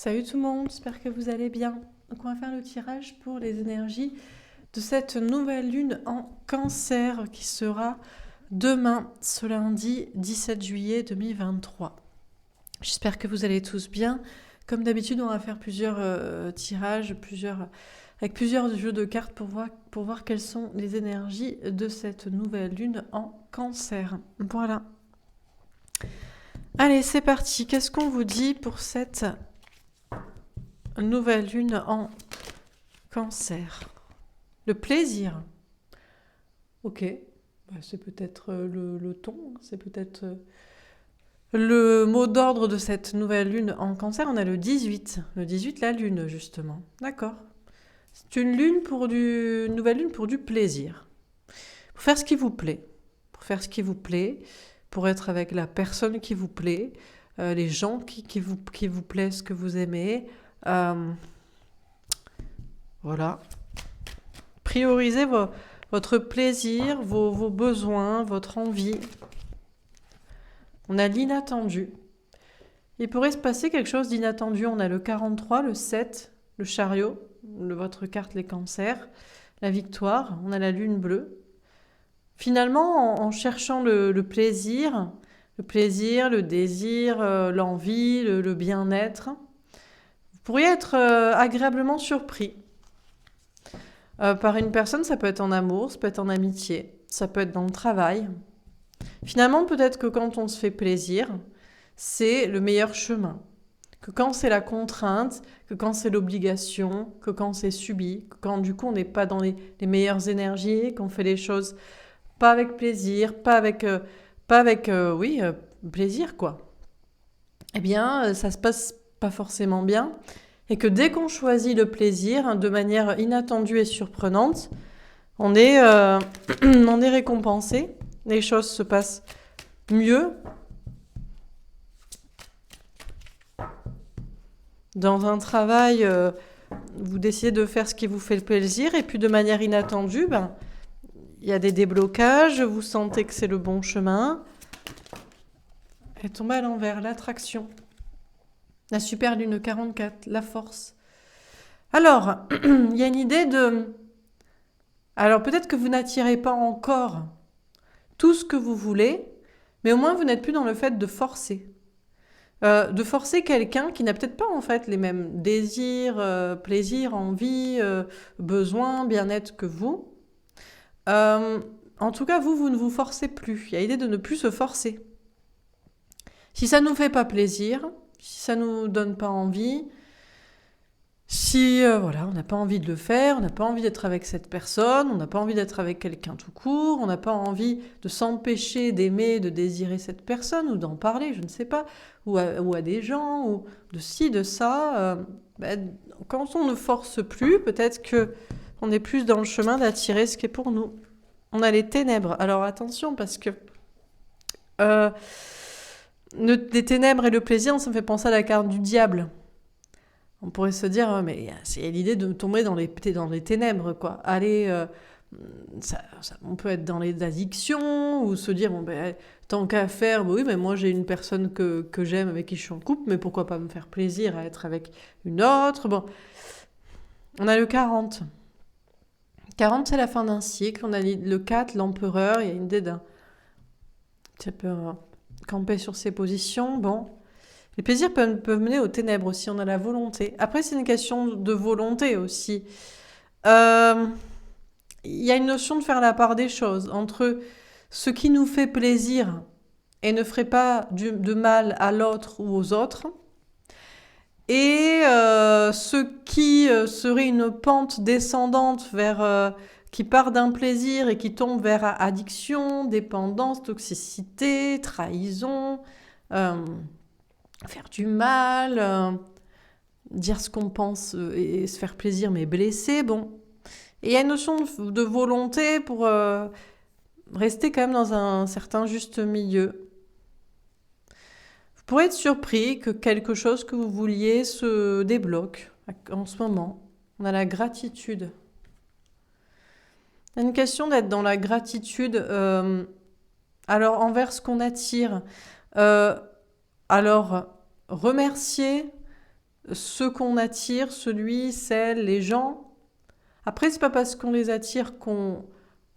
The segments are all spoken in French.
Salut tout le monde, j'espère que vous allez bien. Donc on va faire le tirage pour les énergies de cette nouvelle lune en Cancer qui sera demain, ce lundi 17 juillet 2023. J'espère que vous allez tous bien. Comme d'habitude, on va faire plusieurs tirages, avec plusieurs jeux de cartes pour voir quelles sont les énergies de cette nouvelle lune en Cancer. Voilà. Allez, c'est parti. Qu'est-ce qu'on vous dit pour cette nouvelle lune en Cancer? Le plaisir. Ok. C'est peut-être le ton, c'est peut-être le mot d'ordre de cette nouvelle lune en Cancer. On a le 18. Le 18, la lune, justement. D'accord. C'est une nouvelle lune pour du plaisir. Pour faire ce qui vous plaît. Pour faire ce qui vous plaît. Pour être avec la personne qui vous plaît. Les gens qui vous plaisent, que vous aimez. Voilà. Priorisez votre plaisir, vos besoins, votre envie. On a l'inattendu. Il pourrait se passer quelque chose d'inattendu. On a le 43, le 7, le chariot, votre carte les cancers, la victoire. On a la lune bleue. Finalement, en cherchant le plaisir, le désir, l'envie, le bien-être, vous pourriez être agréablement surpris. Par une personne, ça peut être en amour, ça peut être en amitié, ça peut être dans le travail. Finalement, peut-être que quand on se fait plaisir, c'est le meilleur chemin. Que quand c'est la contrainte, que quand c'est l'obligation, que quand c'est subi, que quand du coup on n'est pas dans les meilleures énergies, qu'on fait les choses pas avec plaisir, pas avec plaisir quoi. Eh bien, ça se passe pas forcément bien. Et que dès qu'on choisit le plaisir de manière inattendue et surprenante, on est récompensé. Les choses se passent mieux. Dans un travail, vous décidez de faire ce qui vous fait le plaisir et puis de manière inattendue, il y a des déblocages, vous sentez que c'est le bon chemin. Elle tombe à l'envers, l'attraction. La super lune 44, la force. Alors, il y a une idée de... Alors peut-être que vous n'attirez pas encore tout ce que vous voulez, mais au moins vous n'êtes plus dans le fait de forcer. De forcer quelqu'un qui n'a peut-être pas en fait les mêmes désirs, plaisirs, envies, besoins, bien-être que vous. En tout cas, vous ne vous forcez plus. Il y a l'idée de ne plus se forcer. Si ça ne nous fait pas plaisir, si ça ne nous donne pas envie, si on n'a pas envie de le faire, on n'a pas envie d'être avec cette personne, on n'a pas envie d'être avec quelqu'un tout court, on n'a pas envie de s'empêcher d'aimer, de désirer cette personne ou d'en parler, je ne sais pas, ou à des gens, ou de ci, de ça, quand on ne force plus, peut-être que on est plus dans le chemin d'attirer ce qui est pour nous. On a les ténèbres. Alors attention parce que les ténèbres et le plaisir, ça me fait penser à la carte du diable. On pourrait se dire, mais c'est l'idée de tomber dans les ténèbres, quoi. Aller, on peut être dans les addictions, ou se dire, tant qu'à faire, oui, mais moi j'ai une personne que j'aime, avec qui je suis en couple, mais pourquoi pas me faire plaisir à être avec une autre. Bon, on a le 40. 40, c'est la fin d'un cycle. On a le 4, l'empereur, il y a une idée d'un... Ça peut camper sur ses positions, bon... Les plaisirs peuvent mener aux ténèbres aussi, on a la volonté. Après, c'est une question de volonté aussi. Il y a une notion de faire la part des choses entre ce qui nous fait plaisir et ne ferait pas de mal à l'autre ou aux autres, et ce qui serait une pente descendante qui part d'un plaisir et qui tombe vers addiction, dépendance, toxicité, trahison... faire du mal, dire ce qu'on pense et se faire plaisir mais blesser, bon. Et il y a une notion de volonté pour rester quand même dans un certain juste milieu. Vous pourrez être surpris que quelque chose que vous vouliez se débloque en ce moment. On a la gratitude. Il y a une question d'être dans la gratitude alors envers ce qu'on attire. Alors, remercier ce qu'on attire, celui, celle, les gens. Après, c'est pas parce qu'on les attire qu'on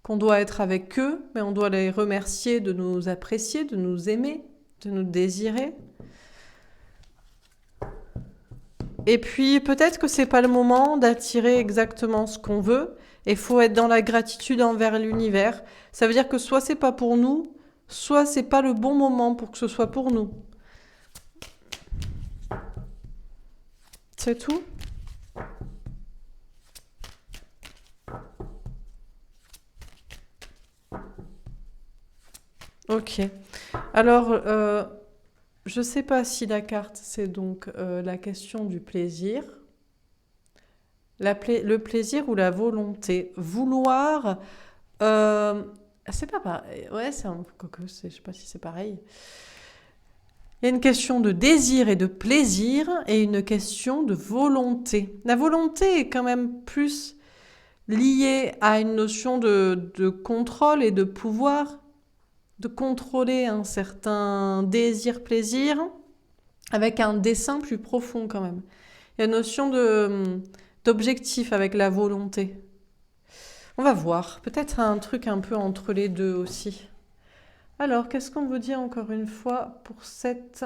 doit être avec eux, mais on doit les remercier de nous apprécier, de nous aimer, de nous désirer. Et puis peut-être que c'est pas le moment d'attirer exactement ce qu'on veut. Il faut être dans la gratitude envers l'univers. Ça veut dire que soit c'est pas pour nous, soit c'est pas le bon moment pour que ce soit pour nous. C'est tout? Ok. Alors, je ne sais pas si la carte, c'est donc la question du plaisir, le plaisir ou la volonté. Vouloir, euh, c'est pas pareil. Ouais, c'est un quoique, je sais pas si c'est pareil. Il y a une question de désir et de plaisir et une question de volonté. La volonté est quand même plus liée à une notion de contrôle et de pouvoir, de contrôler un certain désir-plaisir avec un dessein plus profond quand même. Il y a une notion d'objectif avec la volonté. On va voir, peut-être un truc un peu entre les deux aussi. Alors, qu'est-ce qu'on vous dit encore une fois pour cette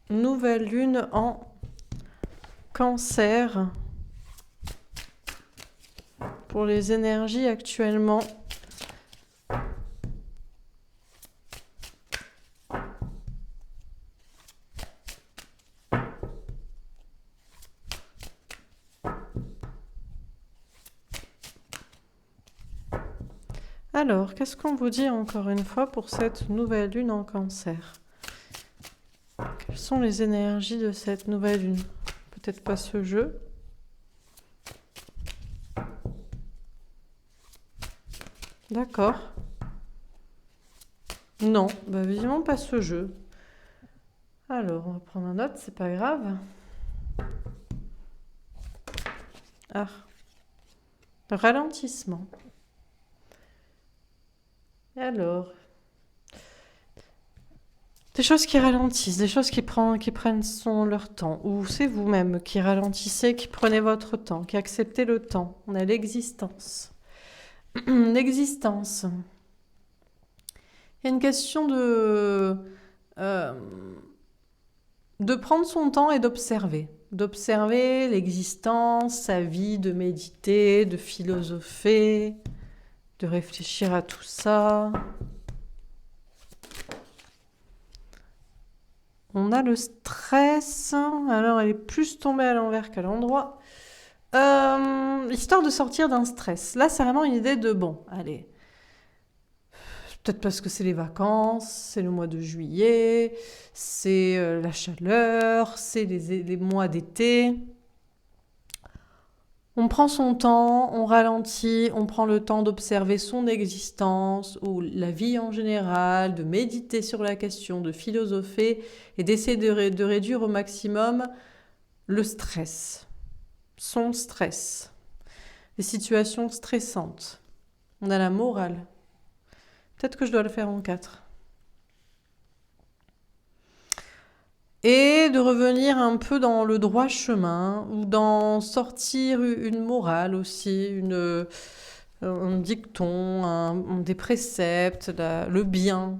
nouvelle lune en Cancer pour les énergies actuellement? Alors, qu'est-ce qu'on vous dit encore une fois pour cette nouvelle lune en Cancer? Quelles sont les énergies de cette nouvelle lune? Peut-être pas ce jeu. D'accord. Non, bah visiblement pas ce jeu. Alors, on va prendre un note, c'est pas grave. Ah, le ralentissement. Et alors, des choses qui ralentissent, des choses qui prennent leur temps, ou c'est vous-même qui ralentissez, qui prenez votre temps, qui acceptez le temps. On a l'existence. L'existence. Il y a une question de prendre son temps et d'observer. D'observer l'existence, sa vie, de méditer, de philosopher, de réfléchir à tout ça. On a le stress. Alors, elle est plus tombée à l'envers qu'à l'endroit. Histoire de sortir d'un stress. Là, c'est vraiment une idée de, bon, allez, peut-être parce que c'est les vacances, c'est le mois de juillet, c'est la chaleur, c'est les mois d'été. On prend son temps, on ralentit, on prend le temps d'observer son existence ou la vie en général, de méditer sur la question, de philosopher et d'essayer de réduire au maximum le stress, son stress, les situations stressantes. On a la morale. Peut-être que je dois le faire en 4. Et de revenir un peu dans le droit chemin, ou d'en sortir une morale aussi, un dicton, des préceptes, le bien.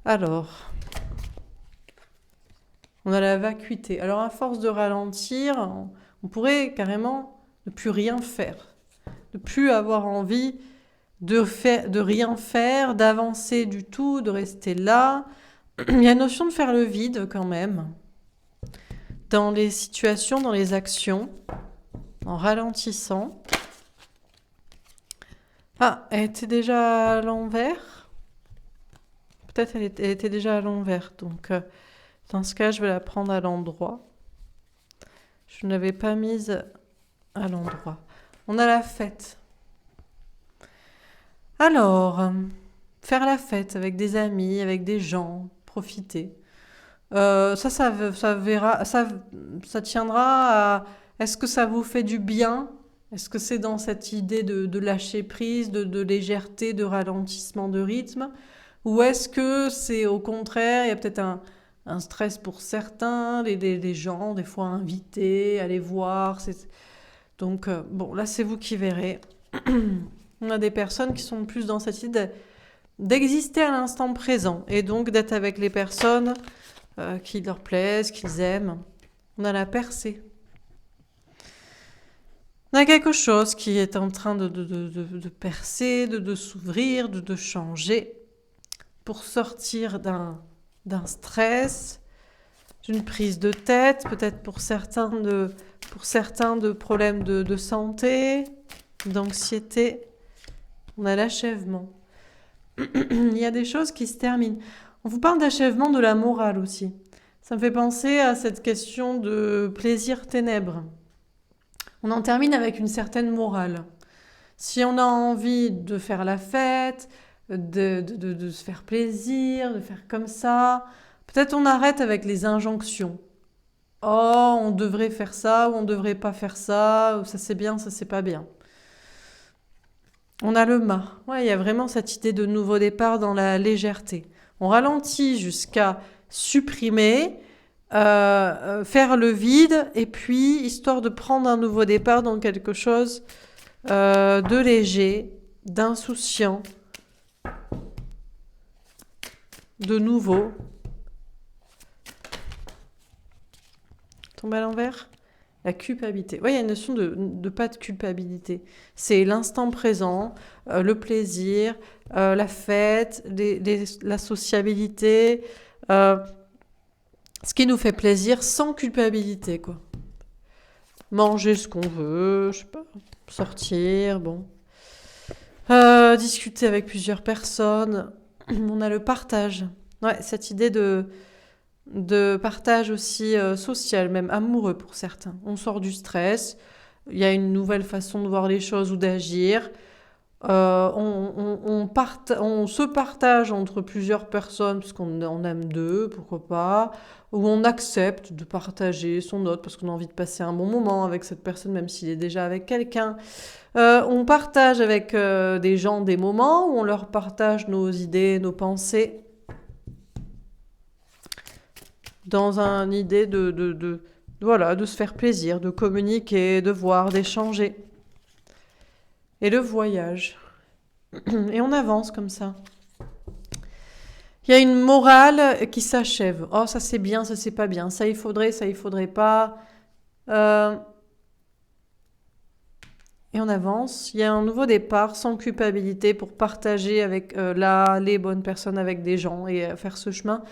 Alors, on a la vacuité. Alors à force de ralentir, on pourrait carrément ne plus rien faire, ne plus avoir envie de rien faire, d'avancer du tout, de rester là. Il y a une notion de faire le vide quand même, dans les situations, dans les actions, en ralentissant. Ah, elle était déjà à l'envers. Peut-être elle était déjà à l'envers, donc dans ce cas, je vais la prendre à l'endroit. Je ne l'avais pas mise à l'endroit. On a la fête. Alors, faire la fête avec des amis, avec des gens, profiter. Ça tiendra à est-ce que ça vous fait du bien? Est-ce que c'est dans cette idée de lâcher prise, de légèreté, de ralentissement de rythme? Ou est-ce que c'est au contraire, il y a peut-être un stress pour certains, les gens, des fois invités, aller voir. Donc, bon, là, c'est vous qui verrez. On a des personnes qui sont plus dans cette idée d'exister à l'instant présent et donc d'être avec les personnes qui leur plaisent, qu'ils aiment. On a la percée. On a quelque chose qui est en train de percer, de s'ouvrir, de changer pour sortir d'un stress, d'une prise de tête, peut-être pour certains de problèmes de santé, d'anxiété. On a l'achèvement. Il y a des choses qui se terminent. On vous parle d'achèvement de la morale aussi. Ça me fait penser à cette question de plaisir-ténèbres. On en termine avec une certaine morale. Si on a envie de faire la fête, de se faire plaisir, de faire comme ça, peut-être on arrête avec les injonctions. Oh, on devrait faire ça, ou on devrait pas faire ça, ou ça c'est bien, ça c'est pas bien. On a le mât. Ouais, il y a vraiment cette idée de nouveau départ dans la légèreté. On ralentit jusqu'à supprimer, faire le vide, et puis, histoire de prendre un nouveau départ dans quelque chose de léger, d'insouciant, de nouveau. Tombe à l'envers. La culpabilité. Oui, il y a une notion de pas de culpabilité. C'est l'instant présent, le plaisir, la fête, la sociabilité, ce qui nous fait plaisir sans culpabilité, quoi. Manger ce qu'on veut, je sais pas, sortir, bon. Discuter avec plusieurs personnes. On a le partage. Ouais, cette idée de partage aussi social, même amoureux pour certains. On sort du stress, il y a une nouvelle façon de voir les choses ou d'agir. On se partage entre plusieurs personnes, parce qu'on aime deux, pourquoi pas, ou on accepte de partager son autre, parce qu'on a envie de passer un bon moment avec cette personne, même s'il est déjà avec quelqu'un. On partage avec des gens des moments où on leur partage nos idées, nos pensées, dans une idée voilà, de se faire plaisir, de communiquer, de voir, d'échanger. Et le voyage. Et on avance comme ça. Il y a une morale qui s'achève. Oh, ça c'est bien, ça c'est pas bien. Ça il faudrait pas. Et on avance. Il y a un nouveau départ sans culpabilité pour partager avec les bonnes personnes, avec des gens et faire ce chemin.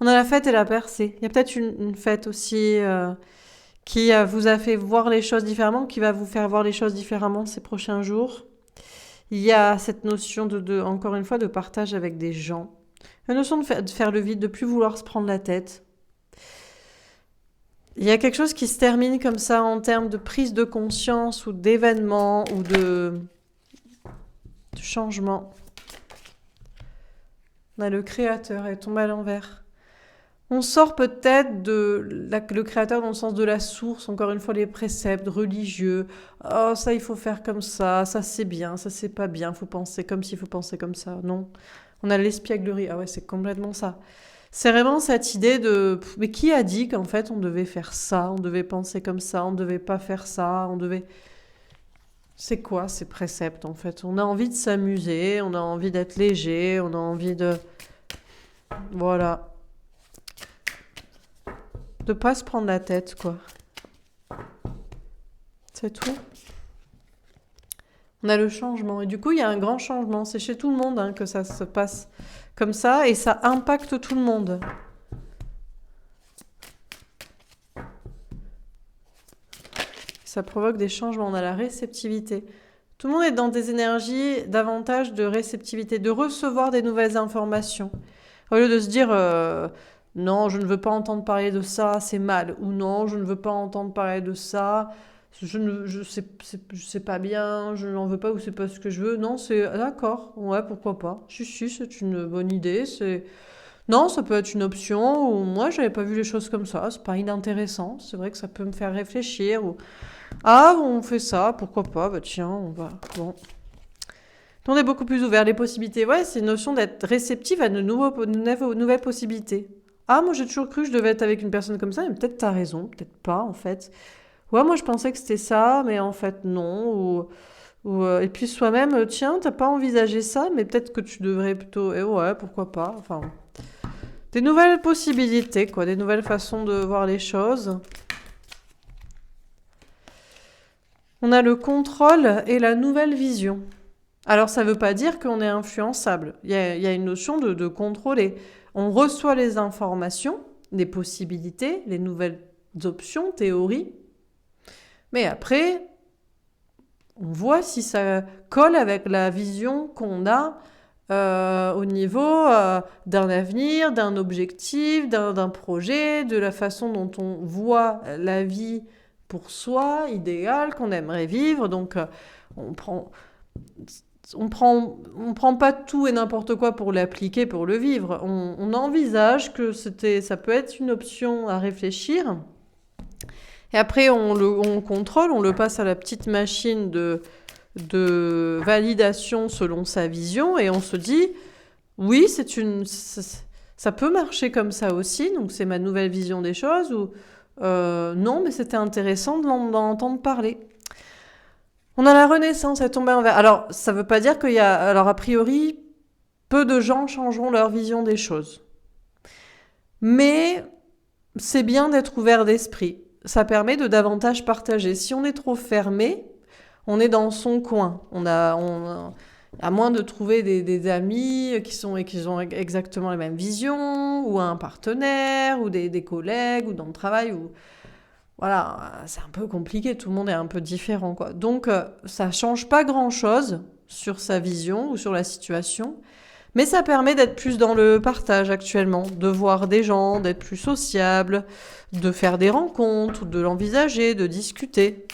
On a la fête et la percée. Il y a peut-être une fête aussi qui vous a fait voir les choses différemment, qui va vous faire voir les choses différemment ces prochains jours. Il y a cette notion encore une fois, de partage avec des gens. La notion de faire le vide, de plus vouloir se prendre la tête. Il y a quelque chose qui se termine comme ça en termes de prise de conscience ou d'événement ou de changement. On a le créateur, elle tombe à l'envers. On sort peut-être le créateur dans le sens de la source, encore une fois les préceptes religieux. Oh, ça il faut faire comme ça c'est bien, ça c'est pas bien, faut penser comme ci, faut penser comme ça. Non. On a l'espièglerie, ah ouais, c'est complètement ça. C'est vraiment cette idée mais qui a dit qu'en fait on devait faire ça, on devait penser comme ça, on devait pas faire ça, on devait... C'est quoi ces préceptes en fait? On a envie de s'amuser, on a envie d'être léger, on a envie de... Voilà. De pas se prendre la tête, quoi. C'est tout. On a le changement. Et du coup, il y a un grand changement. C'est chez tout le monde que ça se passe comme ça. Et ça impacte tout le monde. Ça provoque des changements. On a la réceptivité. Tout le monde est dans des énergies davantage de réceptivité, de recevoir des nouvelles informations. Au lieu de se dire... non, je ne veux pas entendre parler de ça, c'est mal. Ou non, je ne veux pas entendre parler de ça, je sais pas bien, je n'en veux pas ou c'est pas ce que je veux. Non, c'est d'accord, ouais, pourquoi pas. Si, c'est une bonne idée. Non, ça peut être une option. Ou moi, j'avais pas vu les choses comme ça, c'est pas inintéressant. C'est vrai que ça peut me faire réfléchir. Ou ah, on fait ça, pourquoi pas. Bah tiens, on va. Bon. On est beaucoup plus ouvert. Les possibilités, ouais, c'est une notion d'être réceptive à de nouvelles possibilités. Ah, moi j'ai toujours cru que je devais être avec une personne comme ça, mais peut-être t'as raison, peut-être pas en fait. Ouais, moi je pensais que c'était ça, mais en fait non. Et puis soi-même, tiens, t'as pas envisagé ça, mais peut-être que tu devrais plutôt. Et ouais, pourquoi pas. Enfin, des nouvelles possibilités, quoi, des nouvelles façons de voir les choses. On a le contrôle et la nouvelle vision. Alors ça veut pas dire qu'on est influençable. Il y a une notion de contrôler. On reçoit les informations, les possibilités, les nouvelles options, théories. Mais après, on voit si ça colle avec la vision qu'on a au niveau d'un avenir, d'un objectif, d'un projet, de la façon dont on voit la vie pour soi, idéale, qu'on aimerait vivre. Donc, on prend, on prend pas tout et n'importe quoi pour l'appliquer, pour le vivre. On envisage que ça peut être une option à réfléchir. Et après, on contrôle, on le passe à la petite machine de validation selon sa vision et on se dit, oui, ça peut marcher comme ça aussi, donc c'est ma nouvelle vision des choses, ou non, mais c'était intéressant d'en entendre parler. On a la Renaissance, elle est tombée en vert. Alors, ça veut pas dire qu'il y a... Alors, a priori, peu de gens changeront leur vision des choses. Mais c'est bien d'être ouvert d'esprit. Ça permet de davantage partager. Si on est trop fermé, on est dans son coin. À moins de trouver des amis qui ont exactement les mêmes visions, ou un partenaire, ou des collègues, ou dans le travail, ou voilà, c'est un peu compliqué, tout le monde est un peu différent, quoi. Donc, ça change pas grand-chose sur sa vision ou sur la situation, mais ça permet d'être plus dans le partage actuellement, de voir des gens, d'être plus sociable, de faire des rencontres, de l'envisager, de discuter.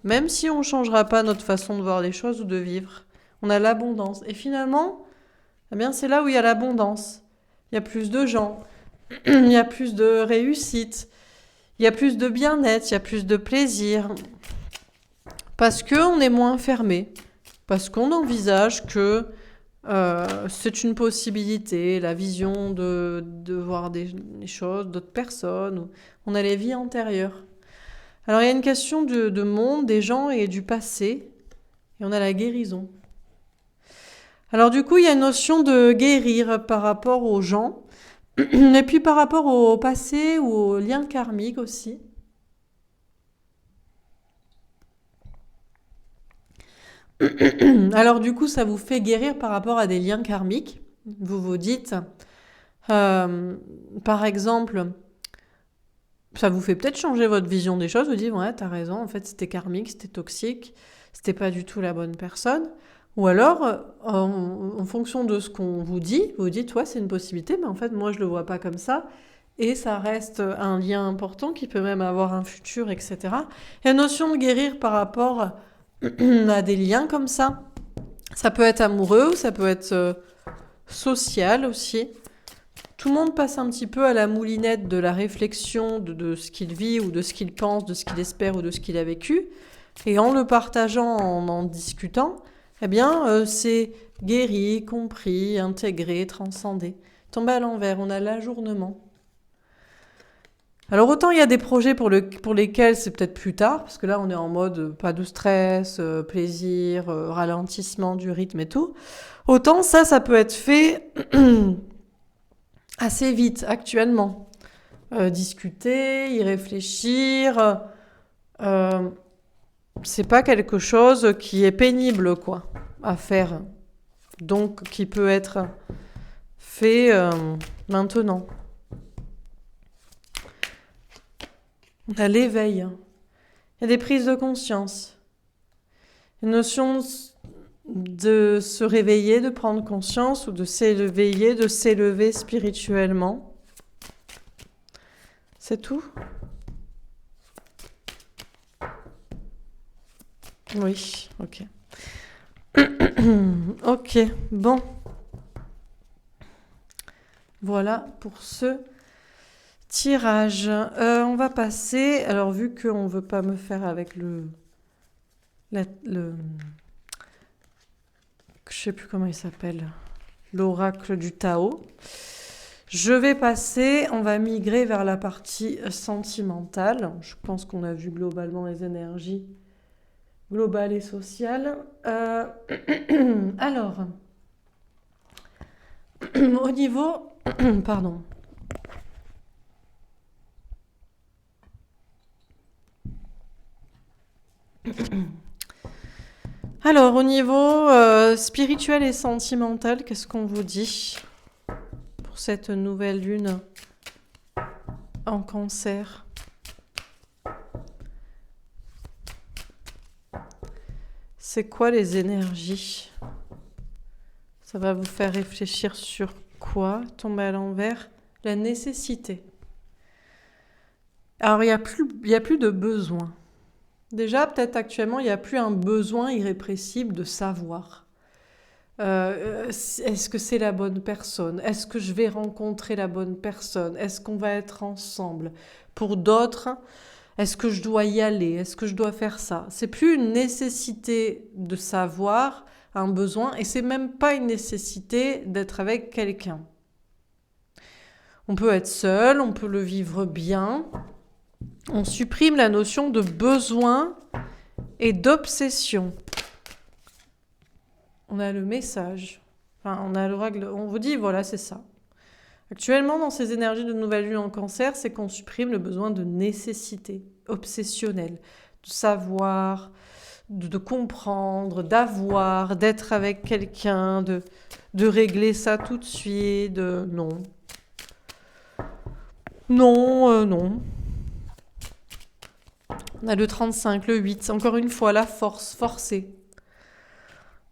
Même si on ne changera pas notre façon de voir les choses ou de vivre, on a l'abondance. Et finalement, eh bien, c'est là où il y a l'abondance. Il y a plus de gens, il y a plus de réussite, il y a plus de bien-être, il y a plus de plaisir. Parce qu'on est moins fermé. Parce qu'on envisage que c'est une possibilité, la vision de voir des choses, d'autres personnes. On a les vies antérieures. Alors il y a une question de monde, des gens et du passé. Et on a la guérison. Alors du coup, il y a une notion de guérir par rapport aux gens. Et puis par rapport au passé ou aux liens karmiques aussi. Alors du coup, ça vous fait guérir par rapport à des liens karmiques. Vous vous dites, par exemple, ça vous fait peut-être changer votre vision des choses. Vous dites, ouais, t'as raison, en fait, c'était karmique, c'était toxique, c'était pas du tout la bonne personne. Ou alors, en fonction de ce qu'on vous dit, vous dites, ouais, c'est une possibilité, mais en fait, moi, je le vois pas comme ça. Et ça reste un lien important qui peut même avoir un futur, etc. Il y a une notion de guérir par rapport à des liens comme ça. Ça peut être amoureux, ça peut être social aussi. Tout le monde passe un petit peu à la moulinette de la réflexion de ce qu'il vit ou de ce qu'il pense, de ce qu'il espère ou de ce qu'il a vécu. Et en le partageant, en discutant, eh bien, c'est guéri, compris, intégré, transcendé. Tombé à l'envers, on a l'ajournement. Alors autant il y a des projets pour lesquels c'est peut-être plus tard, parce que là on est en mode pas de stress, plaisir, ralentissement du rythme et tout. Autant ça peut être fait assez vite actuellement. Discuter, y réfléchir, c'est pas quelque chose qui est pénible quoi à faire. Donc qui peut être fait maintenant. On a l'éveil. Il y a des prises de conscience. Une notion de se réveiller, de prendre conscience ou de s'éveiller, de s'élever spirituellement. C'est tout ? Oui, ok. Ok, bon. Voilà pour ce tirage. On va passer. Alors, vu qu'on ne veut pas me faire avec je sais plus comment il s'appelle. L'oracle du Tao. Je vais passer, on va migrer vers la partie sentimentale. Je pense qu'on a vu globalement les énergies globales et sociales. Alors, au niveau... Pardon. Alors, au niveau spirituel et sentimental, qu'est-ce qu'on vous dit pour cette nouvelle lune en Cancer? C'est quoi les énergies? Ça va vous faire réfléchir sur quoi? Tomber à l'envers. La nécessité. Alors, il n'y a plus de besoin. Déjà, peut-être actuellement, il n'y a plus un besoin irrépressible de savoir. Est-ce que c'est la bonne personne? Est-ce que je vais rencontrer la bonne personne? Est-ce qu'on va être ensemble? Pour d'autres, est-ce que je dois y aller? Est-ce que je dois faire ça? C'est plus une nécessité de savoir, un besoin, et c'est même pas une nécessité d'être avec quelqu'un. On peut être seul, on peut le vivre bien. On supprime la notion de besoin et d'obsession. On a le message. Enfin, on a l'oracle. On vous dit, voilà, c'est ça. Actuellement, dans ces énergies de nouvelle lune en Cancer, c'est qu'on supprime le besoin de nécessité obsessionnelle, de savoir, de comprendre, d'avoir, d'être avec quelqu'un, de régler ça tout de suite. Non. Non. On a le 35, le 8, encore une fois, la force, forcer.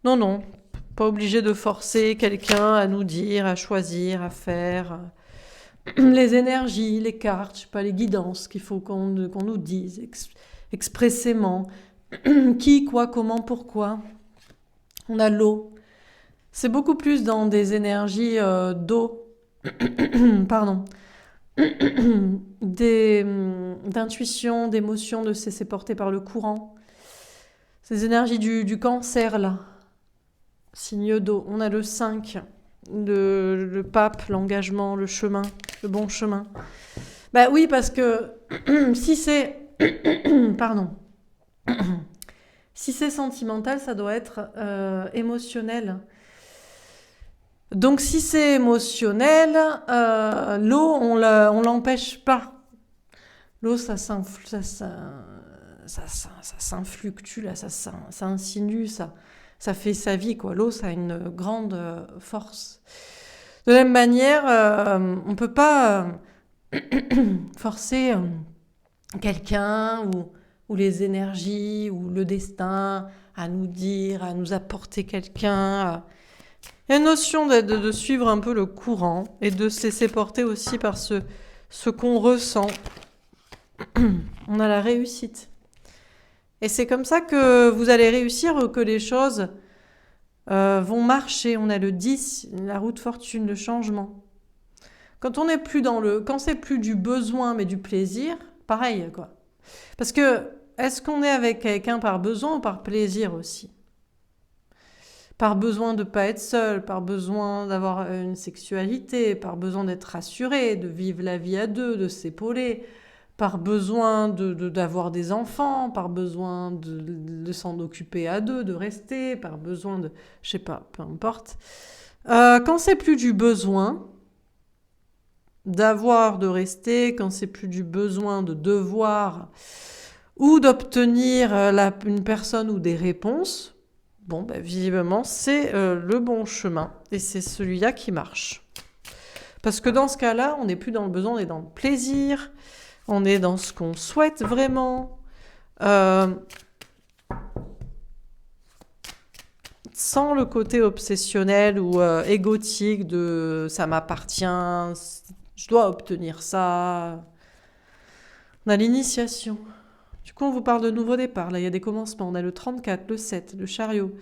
Non, pas obligé de forcer quelqu'un à nous dire, à choisir, à faire. Les énergies, les cartes, je sais pas, les guidances qu'il faut qu'on nous dise expressément. Qui, quoi, comment, pourquoi. On a l'eau. C'est beaucoup plus dans des énergies d'eau. Pardon. D'intuition, d'émotion, de se laisser porter par le courant. Ces énergies du Cancer, là. Signe d'eau. On a le 5, le pape, l'engagement, le chemin, le bon chemin. Bah oui, parce que si c'est... Pardon. Si c'est sentimental, ça doit être émotionnel. Donc si c'est émotionnel, l'eau, on l'empêche pas. L'eau, ça s'influctue, là, ça insinue, ça fait sa vie, quoi. L'eau, ça a une grande force. De la même manière, on ne peut pas forcer quelqu'un ou les énergies ou le destin à nous dire, à nous apporter quelqu'un. Il y a une notion de suivre un peu le courant et de se laisser porter aussi par ce qu'on ressent. On a la réussite. Et c'est comme ça que vous allez réussir, que les choses vont marcher. On a le 10, la roue de fortune, le changement. Quand c'est plus du besoin mais du plaisir, pareil, quoi. Parce que, est-ce qu'on est avec quelqu'un par besoin ou par plaisir aussi? Par besoin de ne pas être seul, par besoin d'avoir une sexualité, par besoin d'être rassuré, de vivre la vie à deux, de s'épauler, par besoin d'avoir des enfants, par besoin de s'en occuper à deux, de rester, par besoin de... Je sais pas, peu importe. Quand c'est plus du besoin d'avoir, de rester, quand c'est plus du besoin de devoir ou d'obtenir une personne ou des réponses, bon, visiblement, c'est le bon chemin et c'est celui-là qui marche. Parce que dans ce cas-là, on n'est plus dans le besoin, on est dans le plaisir, on est dans ce qu'on souhaite vraiment, sans le côté obsessionnel ou égotique de « ça m'appartient », je dois obtenir ça. On a l'initiation. Du coup, on vous parle de nouveau départ. Là, il y a des commencements. On a le 34, le 7, le chariot,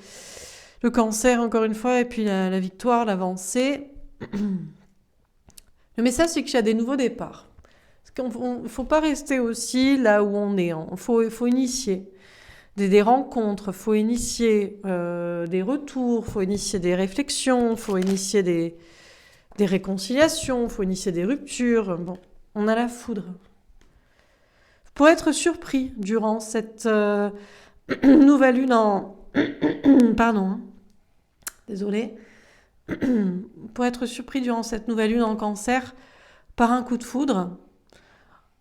le Cancer, encore une fois, et puis la victoire, l'avancée. Le message, c'est qu'il y a des nouveaux départs. Il ne faut pas rester aussi là où on est. Il faut initier des rencontres, il faut initier des retours, il faut initier des réflexions, il faut initier des réconciliations, il faut initier des ruptures. Bon, on a la foudre. Pour être surpris durant cette nouvelle lune en... Pardon, hein. Désolée. Pour être surpris durant cette nouvelle lune en Cancer par un coup de foudre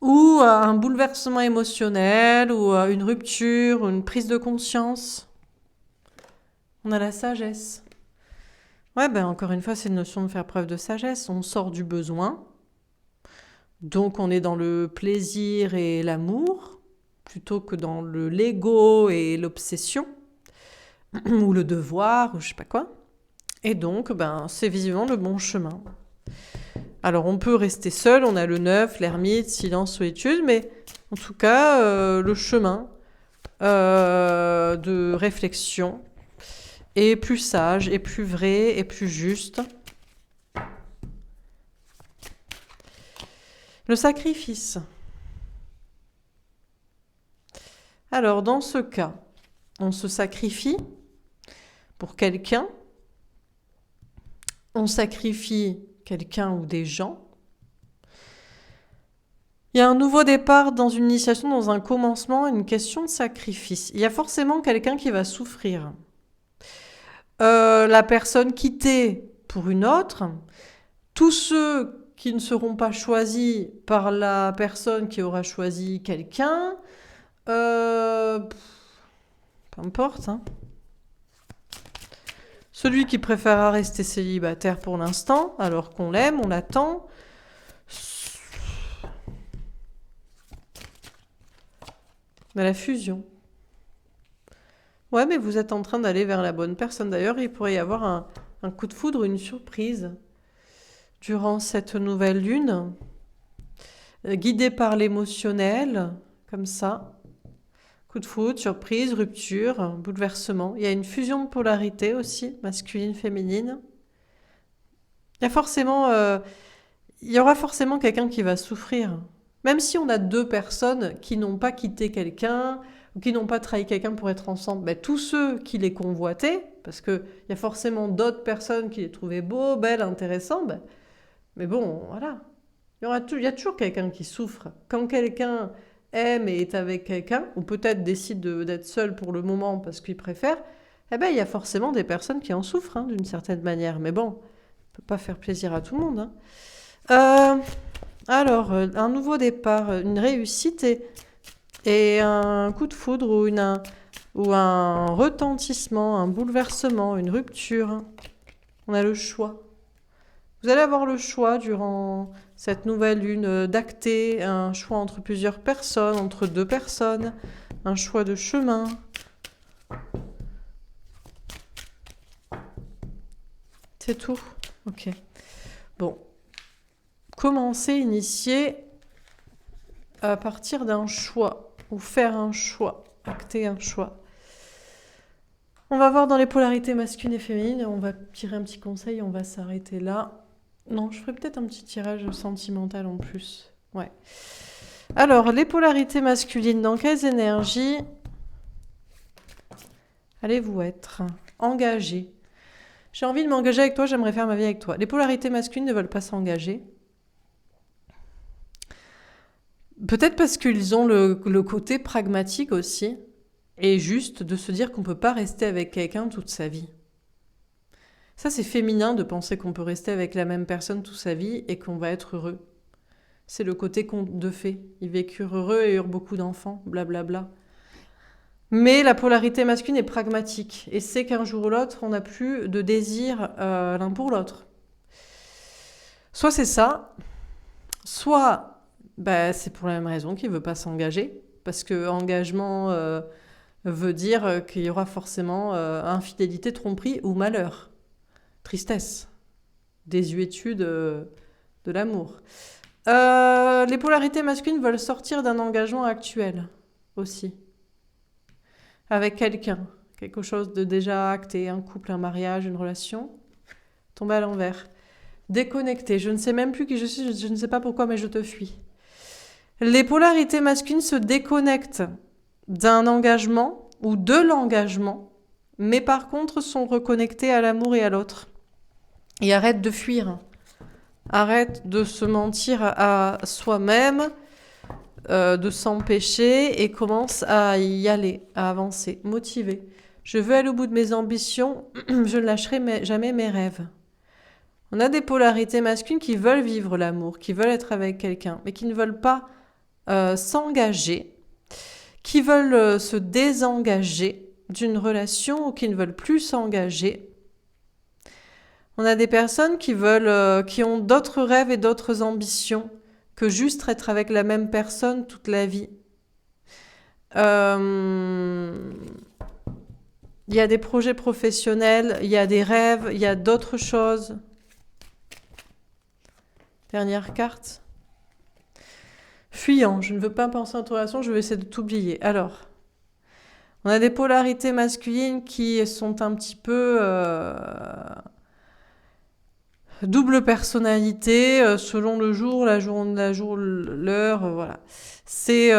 ou un bouleversement émotionnel ou une rupture, une prise de conscience. On a la sagesse. Ouais, ben encore une fois, c'est une notion de faire preuve de sagesse. On sort du besoin. Donc on est dans le plaisir et l'amour plutôt que dans l'ego et l'obsession ou le devoir ou je sais pas quoi. Et donc, ben, c'est visiblement le bon chemin. Alors, on peut rester seul, on a le 9, l'ermite, silence, solitude, mais en tout cas, le chemin de réflexion est plus sage, est plus vrai, est plus juste. Le sacrifice. Alors, dans ce cas, on se sacrifie pour quelqu'un. On sacrifie quelqu'un ou des gens. Il y a un nouveau départ dans une initiation, dans un commencement, une question de sacrifice. Il y a forcément quelqu'un qui va souffrir. La personne quittée pour une autre, tous ceux qui ne seront pas choisis par la personne qui aura choisi quelqu'un, peu importe, hein. Celui qui préférera rester célibataire pour l'instant, alors qu'on l'aime, on l'attend. Mais la fusion. Ouais, mais vous êtes en train d'aller vers la bonne personne. D'ailleurs, il pourrait y avoir un coup de foudre, une surprise durant cette nouvelle lune, guidée par l'émotionnel, comme ça. Coup de foudre, surprise, rupture, bouleversement. Il y a une fusion de polarité aussi, masculine, féminine. Il y aura forcément quelqu'un qui va souffrir. Même si on a deux personnes qui n'ont pas quitté quelqu'un ou qui n'ont pas trahi quelqu'un pour être ensemble, ben, tous ceux qui les convoitaient, parce qu'il y a forcément d'autres personnes qui les trouvaient beaux, belles, intéressants, ben, mais bon, voilà. Il y a toujours quelqu'un qui souffre. Quand quelqu'un aime et est avec quelqu'un, ou peut-être décide d'être seul pour le moment parce qu'il préfère, eh ben, il y a forcément des personnes qui en souffrent, hein, d'une certaine manière. Mais bon, on ne peut pas faire plaisir à tout le monde, hein. Alors, un nouveau départ, une réussite et un coup de foudre ou un retentissement, un bouleversement, une rupture. On a le choix. Vous allez avoir le choix durant cette nouvelle lune d'acter un choix entre plusieurs personnes, entre deux personnes, un choix de chemin. C'est tout? Ok. Bon. Commencer, initier à partir d'un choix ou faire un choix, acter un choix. On va voir dans les polarités masculines et féminines, on va tirer un petit conseil, on va s'arrêter là. Non, je ferai peut-être un petit tirage sentimental en plus. Ouais. Alors, les polarités masculines, dans quelles énergies allez-vous être engagés? J'ai envie de m'engager avec toi, j'aimerais faire ma vie avec toi. Les polarités masculines ne veulent pas s'engager. Peut-être parce qu'ils ont le côté pragmatique aussi, et juste de se dire qu'on ne peut pas rester avec quelqu'un toute sa vie. Ça, c'est féminin de penser qu'on peut rester avec la même personne toute sa vie et qu'on va être heureux. C'est le côté conte de fées. Ils vécurent heureux et eurent beaucoup d'enfants, blablabla. Mais la polarité masculine est pragmatique, et c'est qu'un jour ou l'autre, on n'a plus de désir l'un pour l'autre. Soit c'est ça, soit c'est pour la même raison qu'il ne veut pas s'engager, parce que engagement veut dire qu'il y aura forcément infidélité, tromperie ou malheur, tristesse, désuétude de l'amour. Les polarités masculines veulent sortir d'un engagement actuel aussi, avec quelqu'un, quelque chose de déjà acté, un couple, un mariage, une relation, tomber à l'envers. Déconnecté, je ne sais même plus qui je suis, je ne sais pas pourquoi, mais je te fuis. Les polarités masculines se déconnectent d'un engagement ou de l'engagement, mais par contre sont reconnectés à l'amour et à l'autre. Et arrêtent de fuir. Arrête de se mentir à soi-même, de s'empêcher et commence à y aller, à avancer, motivé. Je veux aller au bout de mes ambitions, je ne lâcherai jamais mes rêves. On a des polarités masculines qui veulent vivre l'amour, qui veulent être avec quelqu'un, mais qui ne veulent pas s'engager, qui veulent se désengager d'une relation ou qui ne veulent plus s'engager. On a des personnes qui ont d'autres rêves et d'autres ambitions que juste être avec la même personne toute la vie. Il y a des projets professionnels, il y a des rêves, il y a d'autres choses. Dernière carte. Fuyant, je ne veux pas penser à notre relation, je vais essayer de t'oublier. Alors, on a des polarités masculines qui sont un petit peu double personnalité, selon le jour, l'heure, voilà. C'est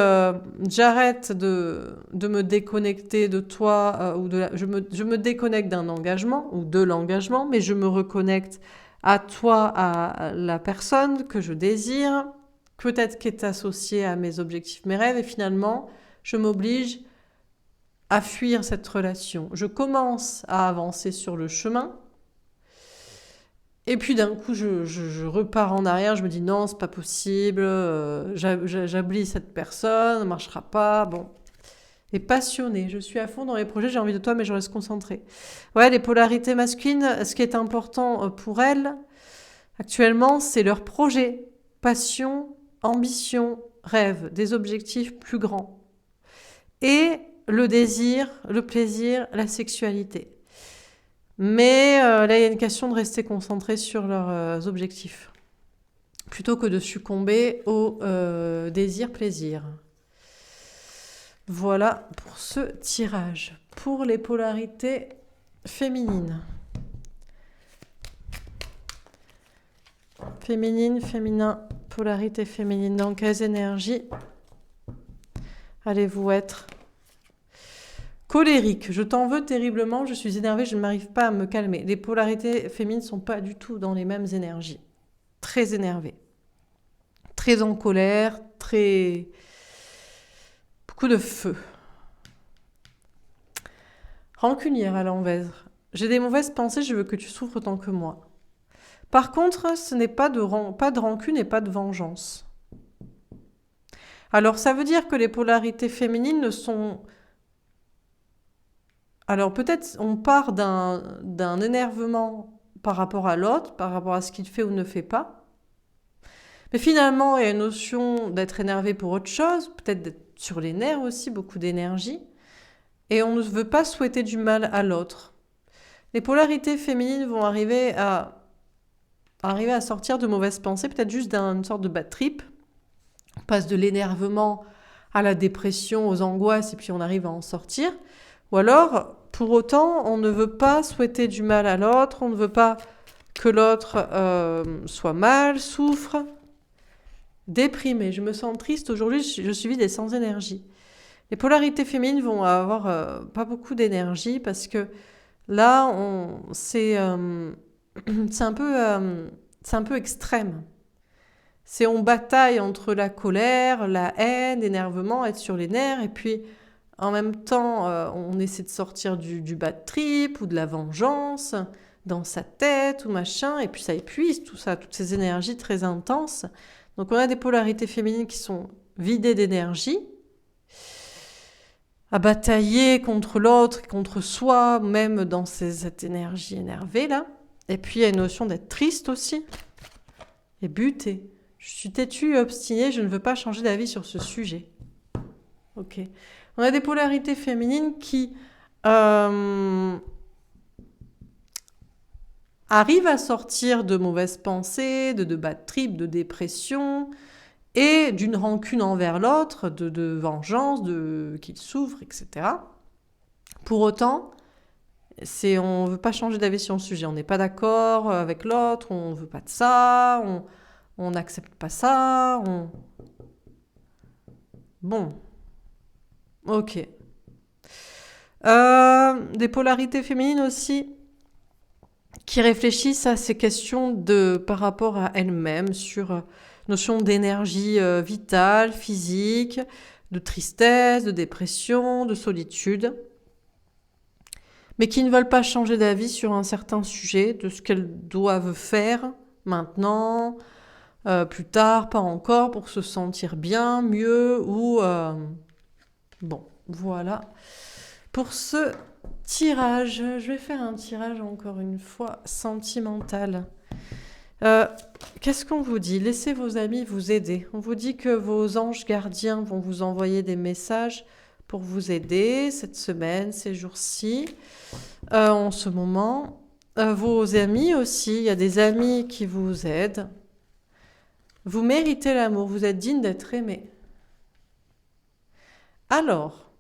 j'arrête de me déconnecter de toi je me déconnecte d'un engagement ou de l'engagement, mais je me reconnecte à toi, à la personne que je désire, peut-être qui est associée à mes objectifs, mes rêves, et finalement, je m'oblige à fuir cette relation. Je commence à avancer sur le chemin, et puis d'un coup, je repars en arrière, je me dis non, c'est pas possible, j'oublie cette personne, ça ne marchera pas, bon. Et passionnée, je suis à fond dans les projets, j'ai envie de toi, mais je reste concentrée. Ouais, les polarités masculines, ce qui est important pour elles, actuellement, c'est leur projet, passion, ambition, rêve, des objectifs plus grands. Et le désir, le plaisir, la sexualité. Mais là, il y a une question de rester concentré sur leurs objectifs, plutôt que de succomber au désir-plaisir. Voilà pour ce tirage. Pour les polarités féminines. Féminine, féminin, polarité féminine. Dans quelles énergies allez-vous être ? Colérique, je t'en veux terriblement, je suis énervée, je n'arrive pas à me calmer. Les polarités féminines ne sont pas du tout dans les mêmes énergies. Très énervée, très en colère, très... beaucoup de feu. Rancunière à l'envers. J'ai des mauvaises pensées, je veux que tu souffres autant que moi. Par contre, ce n'est pas de rancune et pas de vengeance. Alors, ça veut dire que les polarités féminines ne sont... Alors, peut-être on part d'un énervement par rapport à l'autre, par rapport à ce qu'il fait ou ne fait pas. Mais finalement, il y a une notion d'être énervé pour autre chose, peut-être d'être sur les nerfs aussi, beaucoup d'énergie. Et on ne veut pas souhaiter du mal à l'autre. Les polarités féminines vont arriver à sortir de mauvaises pensées, peut-être juste d'une sorte de bad trip. On passe de l'énervement à la dépression, aux angoisses, et puis on arrive à en sortir. Ou alors, pour autant, on ne veut pas souhaiter du mal à l'autre, on ne veut pas que l'autre soit mal, souffre, déprimé. Je me sens triste aujourd'hui, je suis vide et sans énergie. Les polarités féminines vont avoir pas beaucoup d'énergie parce que là, c'est un peu extrême. C'est on bataille entre la colère, la haine, l'énervement, être sur les nerfs, et puis en même temps, on essaie de sortir du bad trip ou de la vengeance dans sa tête ou machin, et puis ça épuise tout ça, toutes ces énergies très intenses. Donc on a des polarités féminines qui sont vidées d'énergie, à batailler contre l'autre, contre soi, même dans cette énergie énervée là. Et puis il y a une notion d'être triste aussi, et butée. Je suis têtue et obstinée, je ne veux pas changer d'avis sur ce sujet. Ok. On a des polarités féminines qui arrivent à sortir de mauvaises pensées, de bad trip, de dépression, et d'une rancune envers l'autre, de vengeance, qu'il souffre, etc. Pour autant, on ne veut pas changer d'avis sur le sujet. On n'est pas d'accord avec l'autre, on ne veut pas de ça, on n'accepte pas ça. Bon. Ok. Des polarités féminines aussi qui réfléchissent à ces questions par rapport à elles-mêmes, sur notion d'énergie vitale, physique, de tristesse, de dépression, de solitude, mais qui ne veulent pas changer d'avis sur un certain sujet, de ce qu'elles doivent faire maintenant, plus tard, pas encore, pour se sentir bien, mieux, ou... Bon, voilà. Pour ce tirage, je vais faire un tirage encore une fois sentimental. Qu'est-ce qu'on vous dit? Laissez vos amis vous aider. On vous dit que vos anges gardiens vont vous envoyer des messages pour vous aider cette semaine, ces jours-ci, en ce moment. Vos amis aussi, il y a des amis qui vous aident. Vous méritez l'amour, vous êtes digne d'être aimé. Alors,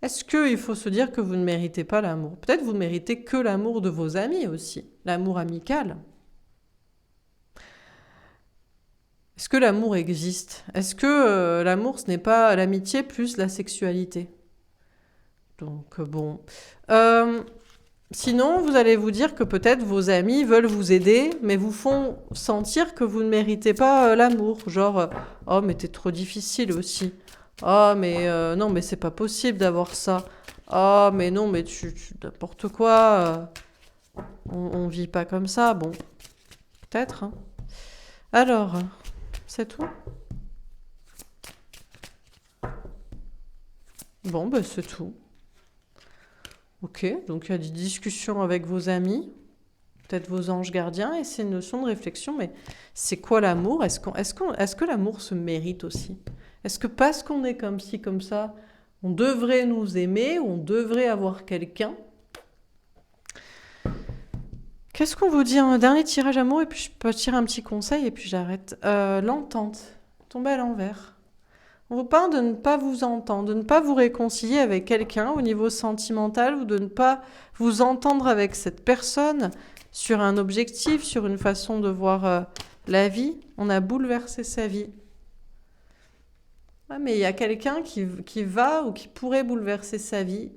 est-ce qu'il faut se dire que vous ne méritez pas l'amour? Peut-être vous méritez que l'amour de vos amis aussi, l'amour amical. Est-ce que l'amour existe? Est-ce que l'amour, ce n'est pas l'amitié plus la sexualité? Donc bon. Sinon, vous allez vous dire que peut-être vos amis veulent vous aider, mais vous font sentir que vous ne méritez pas l'amour. Genre, oh mais t'es trop difficile aussi. Oh mais non mais c'est pas possible d'avoir ça. Oh mais non mais tu n'importe quoi. On vit pas comme ça. Bon, peut-être. Hein. Alors, c'est tout? Bon, ben c'est tout. Ok, donc il y a des discussions avec vos amis, peut-être vos anges gardiens, et c'est une notion de réflexion, mais c'est quoi l'amour? Est-ce que l'amour se mérite aussi? Est-ce que parce qu'on est comme ci, comme ça, on devrait nous aimer, ou on devrait avoir quelqu'un? Qu'est-ce qu'on vous dit? Un dernier tirage amour, et puis je peux tirer un petit conseil, et puis j'arrête. L'entente, tomber à l'envers. On vous parle de ne pas vous entendre, de ne pas vous réconcilier avec quelqu'un au niveau sentimental, ou de ne pas vous entendre avec cette personne sur un objectif, sur une façon de voir la vie. On a bouleversé sa vie. Ah, mais il y a quelqu'un qui va ou qui pourrait bouleverser sa vie.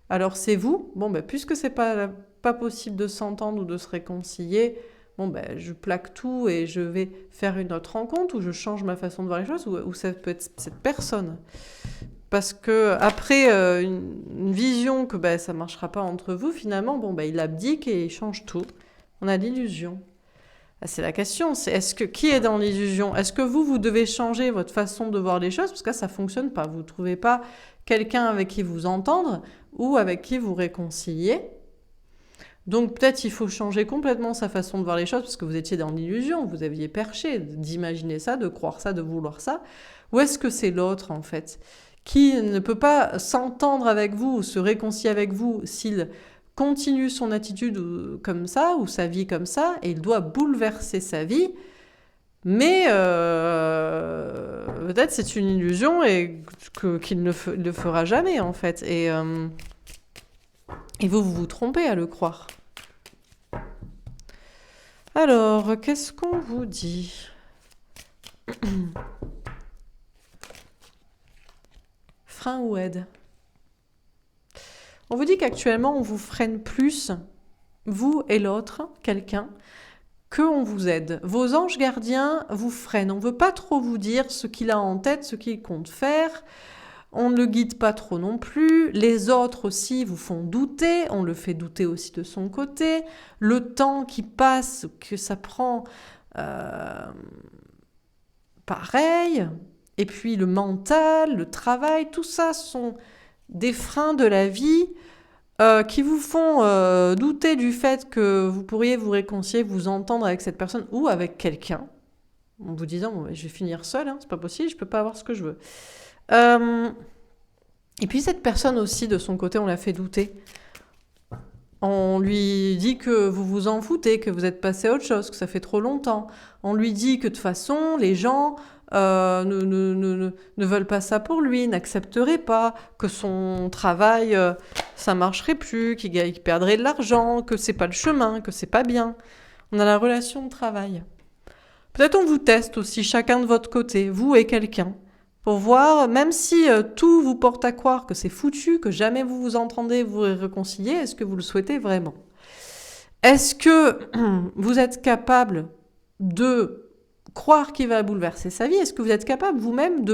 Alors c'est vous. Bon, ben, puisque c'est pas possible de s'entendre ou de se réconcilier, bon, ben, je plaque tout et je vais faire une autre rencontre, ou je change ma façon de voir les choses, ou ça peut être cette personne. Parce que après une vision que ben, ça ne marchera pas entre vous, finalement, bon, ben, il abdique et il change tout. On a l'illusion. C'est la question, c'est qui est dans l'illusion? Est-ce que vous devez changer votre façon de voir les choses? Parce que là, ça ne fonctionne pas. Vous ne trouvez pas quelqu'un avec qui vous entendre ou avec qui vous réconcilier. Donc peut-être il faut changer complètement sa façon de voir les choses, parce que vous étiez dans l'illusion, vous aviez perché d'imaginer ça, de croire ça, de vouloir ça. Ou est-ce que c'est l'autre, en fait, qui ne peut pas s'entendre avec vous ou se réconcilier avec vous s'il continue son attitude comme ça, ou sa vie comme ça, et il doit bouleverser sa vie, mais peut-être c'est une illusion et qu'il ne le fera jamais, en fait. Et vous vous trompez à le croire. Alors, qu'est-ce qu'on vous dit? Frein ou aide? On vous dit qu'actuellement, on vous freine plus, vous et l'autre, quelqu'un, qu'on vous aide. Vos anges gardiens vous freinent. On ne veut pas trop vous dire ce qu'il a en tête, ce qu'il compte faire. On ne le guide pas trop non plus. Les autres aussi vous font douter. On le fait douter aussi de son côté. Le temps qui passe, que ça prend, pareil. Et puis le mental, le travail, tout ça sont des freins de la vie qui vous font douter du fait que vous pourriez vous réconcilier, vous entendre avec cette personne ou avec quelqu'un, en vous disant bon, je vais finir seule, hein, c'est pas possible, je peux pas avoir ce que je veux. Et puis cette personne aussi, de son côté, on l'a fait douter. On lui dit que vous vous en foutez, que vous êtes passé à autre chose, que ça fait trop longtemps. On lui dit que de toute façon, les gens ne veulent pas ça pour lui, n'accepteraient pas, que son travail, ça marcherait plus, qu'il perdrait de l'argent, que c'est pas le chemin, que c'est pas bien. On a la relation de travail. Peut-être on vous teste aussi, chacun de votre côté, vous et quelqu'un, pour voir, même si tout vous porte à croire que c'est foutu, que jamais vous vous entendez, vous réconciliez, est-ce que vous le souhaitez vraiment? Est-ce que vous êtes capable de croire qu'il va bouleverser sa vie? Est-ce que vous êtes capable vous-même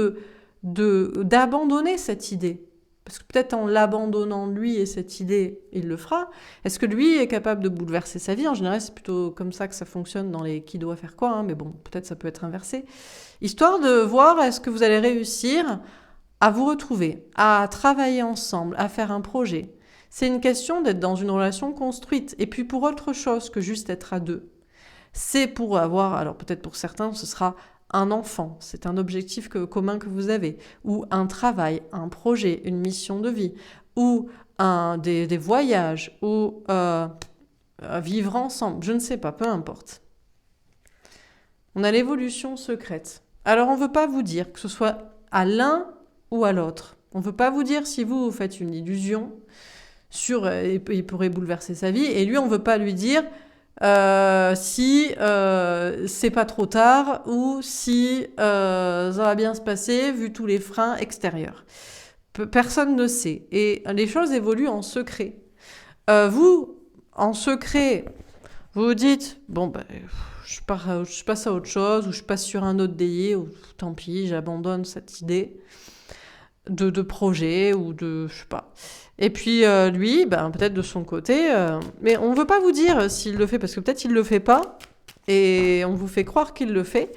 d'abandonner cette idée? Parce que peut-être en l'abandonnant lui et cette idée, il le fera. Est-ce que lui est capable de bouleverser sa vie? En général, c'est plutôt comme ça que ça fonctionne dans les qui doit faire quoi, hein, mais bon, peut-être ça peut être inversé. Histoire de voir est-ce que vous allez réussir à vous retrouver, à travailler ensemble, à faire un projet. C'est une question d'être dans une relation construite. Et puis pour autre chose que juste être à deux. C'est pour avoir, alors peut-être pour certains, ce sera un enfant, c'est un objectif commun que vous avez, ou un travail, un projet, une mission de vie, ou des voyages, ou vivre ensemble, je ne sais pas, peu importe. On a l'évolution secrète. Alors on ne veut pas vous dire que ce soit à l'un ou à l'autre. On ne veut pas vous dire si vous faites une illusion sur il pourrait bouleverser sa vie, et lui on ne veut pas lui dire si c'est pas trop tard ou si ça va bien se passer vu tous les freins extérieurs. Personne ne sait. Et les choses évoluent en secret. Vous, en secret, vous vous dites, bon, ben, je passe à autre chose, ou je passe sur un autre délier, ou tant pis, j'abandonne cette idée de projet, ou de, je sais pas. Et puis lui, ben, peut-être de son côté, mais on ne veut pas vous dire s'il le fait, parce que peut-être il ne le fait pas, et on vous fait croire qu'il le fait,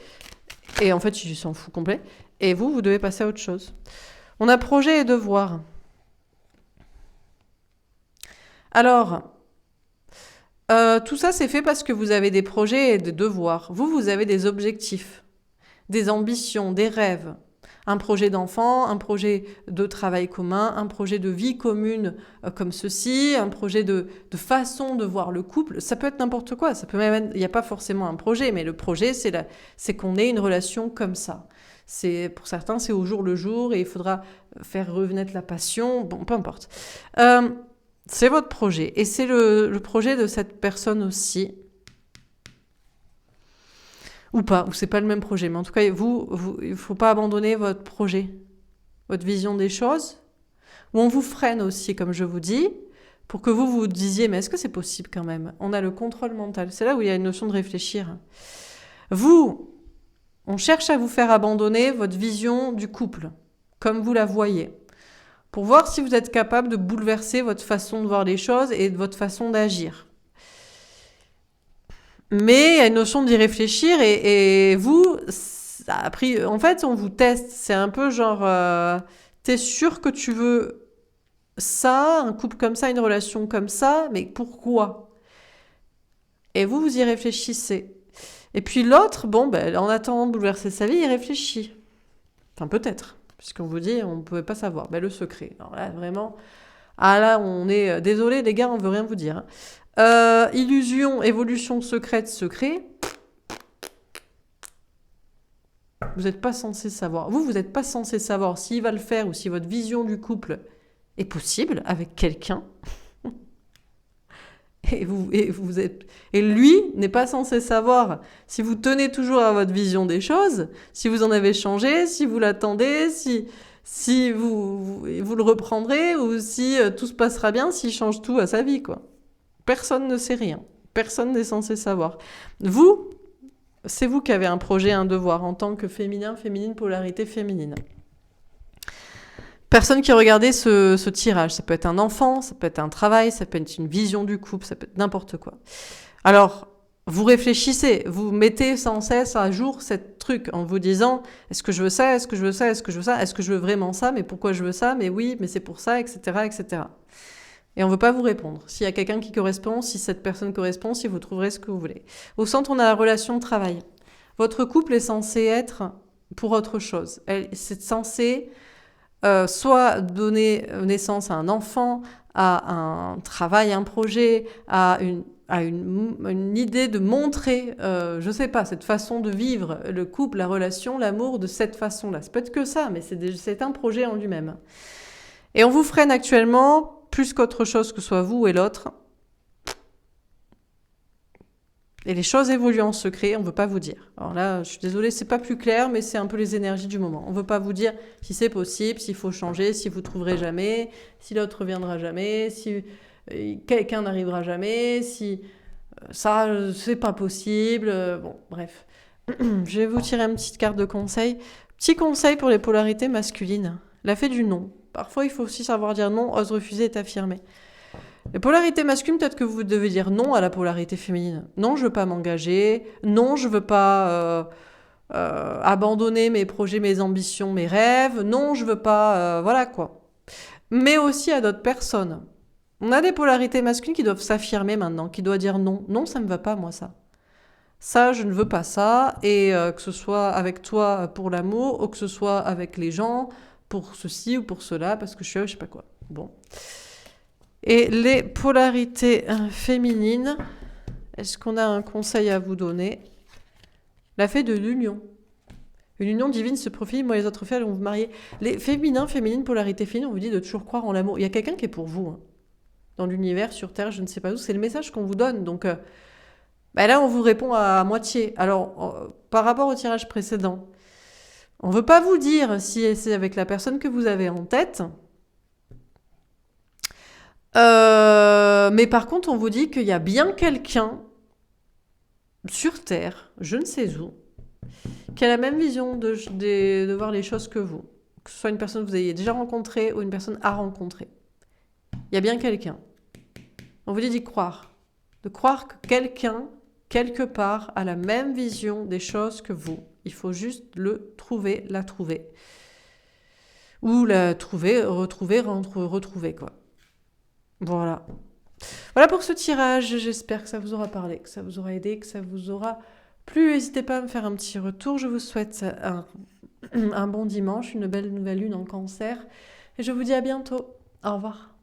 et en fait il s'en fout complet, et vous devez passer à autre chose. On a projet et devoir. Alors, tout ça c'est fait parce que vous avez des projets et des devoirs. Vous avez des objectifs, des ambitions, des rêves. Un projet d'enfant, un projet de travail commun, un projet de vie commune comme ceci, un projet de façon de voir le couple. Ça peut être n'importe quoi. Ça peut même, il n'y a pas forcément un projet, mais le projet, c'est qu'on ait une relation comme ça. Pour certains, c'est au jour le jour et il faudra faire renaître la passion. Bon, peu importe. C'est votre projet et c'est le projet de cette personne aussi. Ou pas, ou c'est pas le même projet. Mais en tout cas, il ne faut pas abandonner votre projet, votre vision des choses. Ou on vous freine aussi, comme je vous dis, pour que vous vous disiez, mais est-ce que c'est possible quand même? On a le contrôle mental. C'est là où il y a une notion de réfléchir. On cherche à vous faire abandonner votre vision du couple, comme vous la voyez, pour voir si vous êtes capable de bouleverser votre façon de voir les choses et de votre façon d'agir. Mais il y a une notion d'y réfléchir et vous, en fait, on vous teste. C'est un peu genre, t'es sûr que tu veux ça, un couple comme ça, une relation comme ça, mais pourquoi? Et vous y réfléchissez. Et puis l'autre, bon, ben, en attendant de bouleverser sa vie, il réfléchit. Enfin, peut-être, puisqu'on vous dit, on ne pouvait pas savoir. Ben, le secret. Alors là, vraiment, là, on est... Désolé, les gars, on veut rien vous dire. Illusion, évolution secrète, secret. Vous n'êtes pas censé savoir. Vous n'êtes pas censé savoir s'il va le faire ou si votre vision du couple est possible avec quelqu'un. Et lui n'est pas censé savoir si vous tenez toujours à votre vision des choses, si vous en avez changé, si vous l'attendez, si vous le reprendrez ou si tout se passera bien, s'il change tout à sa vie, quoi. Personne ne sait rien. Personne n'est censé savoir. C'est vous qui avez un projet, un devoir en tant que féminine, polarité féminine. Personne qui a regardé ce tirage. Ça peut être un enfant, ça peut être un travail, ça peut être une vision du couple, ça peut être n'importe quoi. Alors, vous réfléchissez, vous mettez sans cesse à jour cette truc en vous disant « Est-ce que je veux ça? Est-ce que je veux ça? Est-ce que je veux ça? Est-ce que je veux vraiment ça? Mais pourquoi je veux ça? Mais oui, mais c'est pour ça, etc. etc. » Et on ne veut pas vous répondre. S'il y a quelqu'un qui correspond, si cette personne correspond, si vous trouverez ce que vous voulez. Au centre, on a la relation de travail. Votre couple est censé être pour autre chose. C'est censé soit donner naissance à un enfant, à un travail, un projet, à une idée de montrer, je sais pas, cette façon de vivre le couple, la relation, l'amour de cette façon-là. Ça peut être que ça, mais c'est un projet en lui-même. Et on vous freine actuellement plus qu'autre chose que soit vous et l'autre. Et les choses évoluent en secret, on ne veut pas vous dire. Alors là, je suis désolée, c'est pas plus clair, mais c'est un peu les énergies du moment. On ne veut pas vous dire si c'est possible, s'il faut changer, si vous trouverez jamais, si l'autre reviendra jamais, si quelqu'un n'arrivera jamais, si Ça, c'est pas possible. Bon, bref. Je vais vous tirer une petite carte de conseil. Petit conseil pour les polarités masculines. La fée du non. Parfois, il faut aussi savoir dire non, ose refuser et t'affirmer. Les polarités masculines, peut-être que vous devez dire non à la polarité féminine. Non, je veux pas m'engager. Non, je veux pas abandonner mes projets, mes ambitions, mes rêves. Non, je veux pas... voilà quoi. Mais aussi à d'autres personnes. On a des polarités masculines qui doivent s'affirmer maintenant, qui doivent dire non. Non, ça me va pas, moi, ça. Ça, je ne veux pas ça. Et que ce soit avec toi pour l'amour, ou que ce soit avec les gens pour ceci ou pour cela, parce que je sais pas quoi. Bon. Et les polarités féminines, est-ce qu'on a un conseil à vous donner? La fée de l'union. Une union divine se profile, moi les autres fées vont vous marier. Les féminines, polarité féminine, on vous dit de toujours croire en l'amour. Il y a quelqu'un qui est pour vous, hein. Dans l'univers, sur Terre, je ne sais pas où, c'est le message qu'on vous donne. Donc là, on vous répond à moitié. Alors, par rapport au tirage précédent, on ne veut pas vous dire si c'est avec la personne que vous avez en tête. Mais par contre, on vous dit qu'il y a bien quelqu'un sur Terre, je ne sais où, qui a la même vision de voir les choses que vous. Que ce soit une personne que vous ayez déjà rencontrée ou une personne à rencontrer. Il y a bien quelqu'un. On vous dit d'y croire. De croire que quelqu'un, quelque part, a la même vision des choses que vous. Il faut juste le trouver, la trouver. Ou la trouver, retrouver, quoi. Voilà. Voilà pour ce tirage. J'espère que ça vous aura parlé, que ça vous aura aidé, que ça vous aura plu. N'hésitez pas à me faire un petit retour. Je vous souhaite un bon dimanche, une belle nouvelle lune en Cancer. Et je vous dis à bientôt. Au revoir.